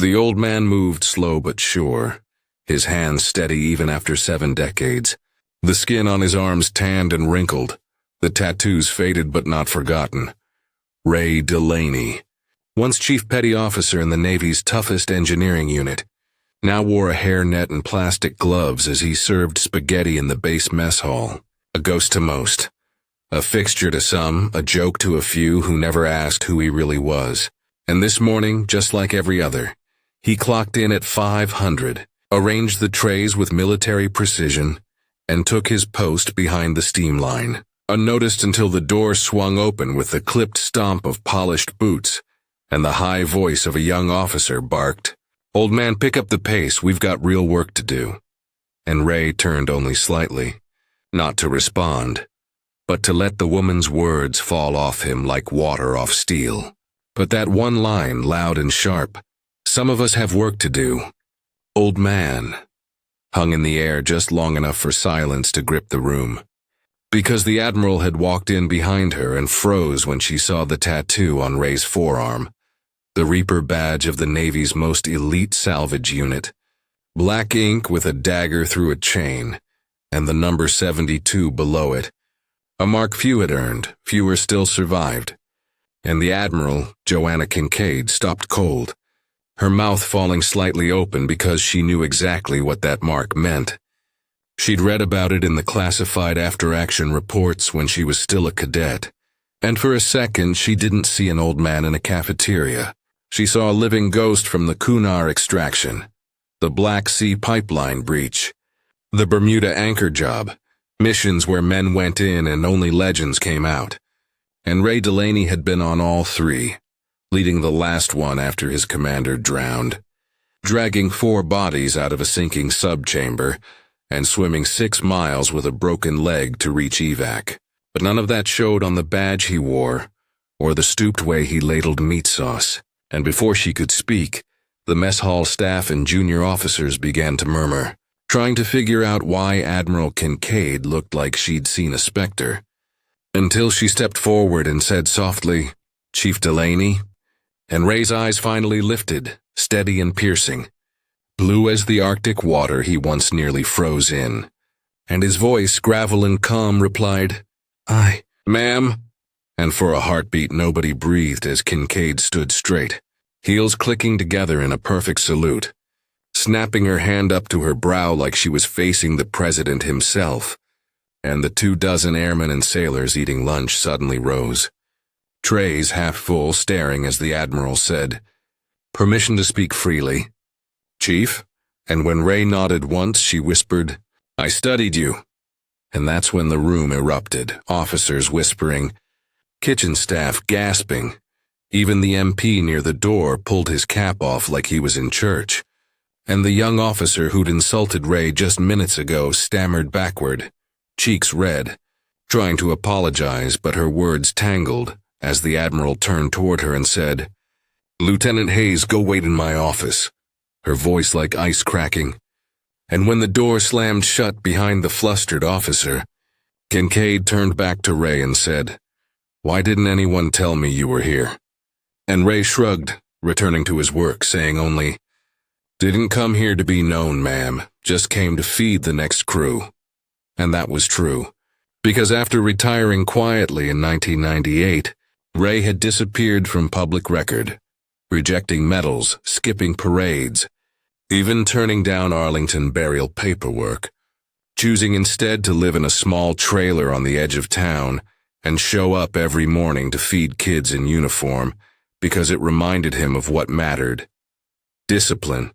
The old man moved slow but sure, his hands steady even after 7 decades. The skin on his arms tanned and wrinkled, the tattoos faded but not forgotten. Ray Delaney, once Chief Petty Officer in the Navy's toughest engineering unit, now wore a hairnet and plastic gloves as he served spaghetti in the base mess hall. A ghost to most. A fixture to some, a joke to a few who never asked who he really was. And this morning, just like every other, he clocked in at 500, arranged the trays with military precision, and took his post behind the steam line, unnoticed until the door swung open with the clipped stomp of polished boots, and the high voice of a young officer barked, "Old man, pick up the pace, we've got real work to do." And Ray turned only slightly, not to respond, but to let the woman's words fall off him like water off steel. But that one line, loud and sharp, "Some of us have work to do, old man," hung in the air just long enough for silence to grip the room. Because the Admiral had walked in behind her and froze when she saw the tattoo on Ray's forearm, the Reaper badge of the Navy's most elite salvage unit, black ink with a dagger through a chain, and the number 72 below it, a mark few had earned, fewer still survived. And the Admiral, Joanna Kincaid, stopped cold, her mouth falling slightly open because she knew exactly what that mark meant. She'd read about it in the classified after-action reports when she was still a cadet, and for a second she didn't see an old man in a cafeteria. She saw a living ghost from the Kunar extraction, the Black Sea pipeline breach, the Bermuda anchor job, missions where men went in and only legends came out. And Ray Delaney had been on all 3, leading the last one after his commander drowned, dragging 4 bodies out of a sinking subchamber, and swimming 6 miles with a broken leg to reach evac. But none of that showed on the badge he wore, or the stooped way he ladled meat sauce. And before she could speak, the mess hall staff and junior officers began to murmur, trying to figure out why Admiral Kincaid looked like she'd seen a specter. Until she stepped forward and said softly, "Chief Delaney?" And Ray's eyes finally lifted, steady and piercing, blue as the Arctic water he once nearly froze in. And his voice, gravel and calm, replied, "Aye, ma'am." And for a heartbeat nobody breathed as Kincaid stood straight, heels clicking together in a perfect salute, snapping her hand up to her brow like she was facing the president himself. And the 24 airmen and sailors eating lunch suddenly rose, trays half full, staring as the Admiral said, "Permission to speak freely, Chief?" And when Ray nodded once, she whispered, "I studied you." And that's when the room erupted, officers whispering, kitchen staff gasping. Even the MP near the door pulled his cap off like he was in church. And the young officer who'd insulted Ray just minutes ago stammered backward, cheeks red, trying to apologize, but her words tangled as the Admiral turned toward her and said, "Lieutenant Hayes, go wait in my office," her voice like ice cracking. And when the door slammed shut behind the flustered officer, Kincaid turned back to Ray and said, "Why didn't anyone tell me you were here?" And Ray shrugged, returning to his work, saying only, "Didn't come here to be known, ma'am, just came to feed the next crew." And that was true, because after retiring quietly in 1998, Ray had disappeared from public record, rejecting medals, skipping parades, even turning down Arlington burial paperwork, choosing instead to live in a small trailer on the edge of town and show up every morning to feed kids in uniform because it reminded him of what mattered: discipline,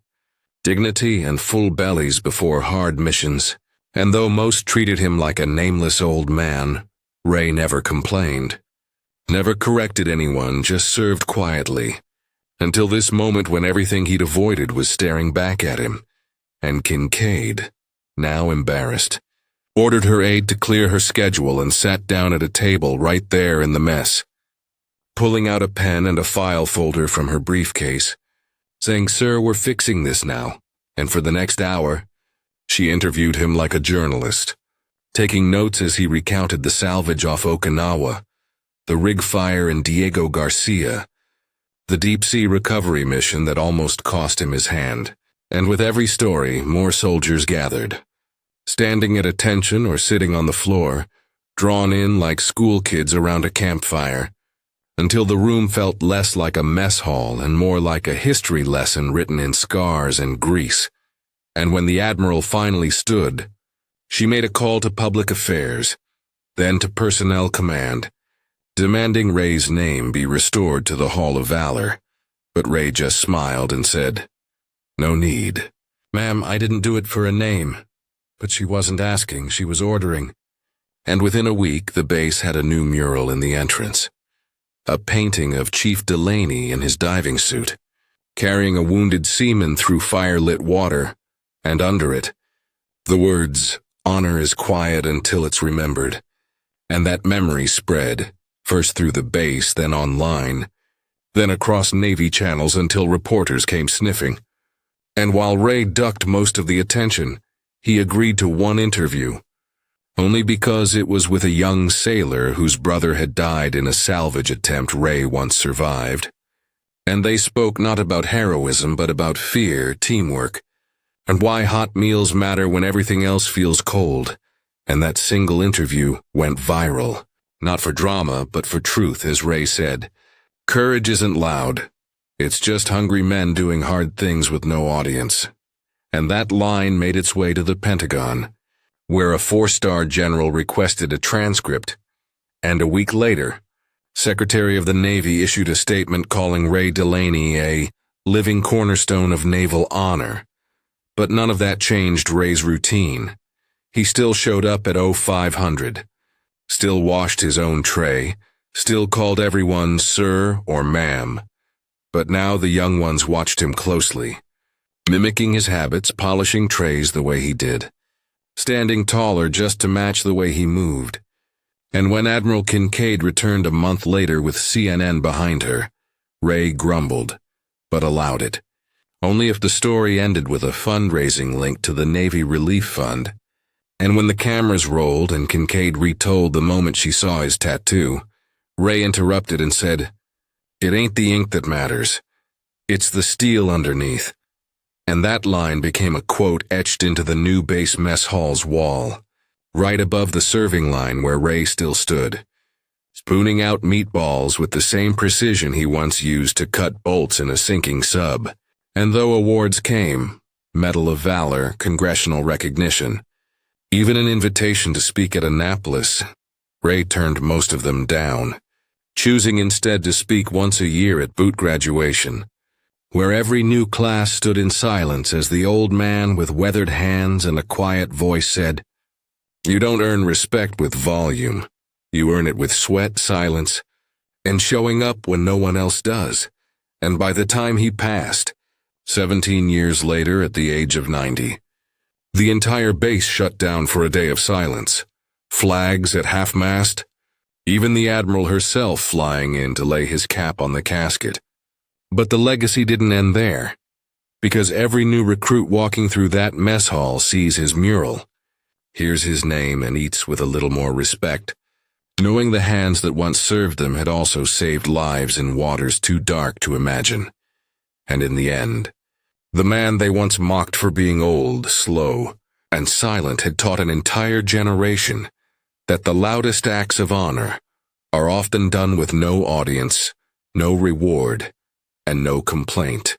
dignity, and full bellies before hard missions. And though most treated him like a nameless old man, Ray never complained, never corrected anyone, just served quietly, until this moment when everything he'd avoided was staring back at him, and Kincaid, now embarrassed, ordered her aide to clear her schedule and sat down at a table right there in the mess, pulling out a pen and a file folder from her briefcase, saying, "Sir, we're fixing this now," and for the next hour, she interviewed him like a journalist, taking notes as he recounted the salvage off Okinawa, the rig fire in Diego Garcia, the deep-sea recovery mission that almost cost him his hand. And with every story, more soldiers gathered. Standing at attention or sitting on the floor, drawn in like school kids around a campfire, until the room felt less like a mess hall and more like a history lesson written in scars and grease. And when the Admiral finally stood, she made a call to public affairs, then to personnel command, demanding Ray's name be restored to the Hall of Valor. But Ray just smiled and said, "No need." "Ma'am, I didn't do it for a name." But she wasn't asking, she was ordering. And within a week, the base had a new mural in the entrance. A painting of Chief Delaney in his diving suit, carrying a wounded seaman through fire-lit water, and under it, the words, "Honor is quiet until it's remembered." And that memory spread, first through the base, then online, then across Navy channels until reporters came sniffing. And while Ray ducked most of the attention, he agreed to one interview, only because it was with a young sailor whose brother had died in a salvage attempt Ray once survived. And they spoke not about heroism but about fear, teamwork, and why hot meals matter when everything else feels cold. And that single interview went viral, not for drama but for truth, as Ray said. Courage isn't loud. It's just hungry men doing hard things with no audience. And that line made its way to the Pentagon, where a 4-star general requested a transcript. And a week later, Secretary of the Navy issued a statement calling Ray Delaney a living cornerstone of naval honor. But none of that changed Ray's routine. He still showed up at 0500, still washed his own tray, still called everyone sir or ma'am. But now the young ones watched him closely, mimicking his habits, polishing trays the way he did, standing taller just to match the way he moved. And when Admiral Kincaid returned a month later with CNN behind her, Ray grumbled, but allowed it. Only if the story ended with a fundraising link to the Navy Relief Fund. And when the cameras rolled and Kincaid retold the moment she saw his tattoo, Ray interrupted and said, "It ain't the ink that matters. It's the steel underneath." And that line became a quote etched into the new base mess hall's wall, right above the serving line where Ray still stood, spooning out meatballs with the same precision he once used to cut bolts in a sinking sub. And though awards came, Medal of Valor, congressional recognition, even an invitation to speak at Annapolis, Ray turned most of them down, choosing instead to speak once a year at boot graduation, where every new class stood in silence as the old man with weathered hands and a quiet voice said, "You don't earn respect with volume. You earn it with sweat, silence, and showing up when no one else does." And by the time he passed, 17 years later at the age of 90, the entire base shut down for a day of silence, flags at half-mast, even the Admiral herself flying in to lay his cap on the casket. But the legacy didn't end there, because every new recruit walking through that mess hall sees his mural, hears his name, and eats with a little more respect, knowing the hands that once served them had also saved lives in waters too dark to imagine. And in the end, the man they once mocked for being old, slow, and silent had taught an entire generation that the loudest acts of honor are often done with no audience, no reward, and no complaint.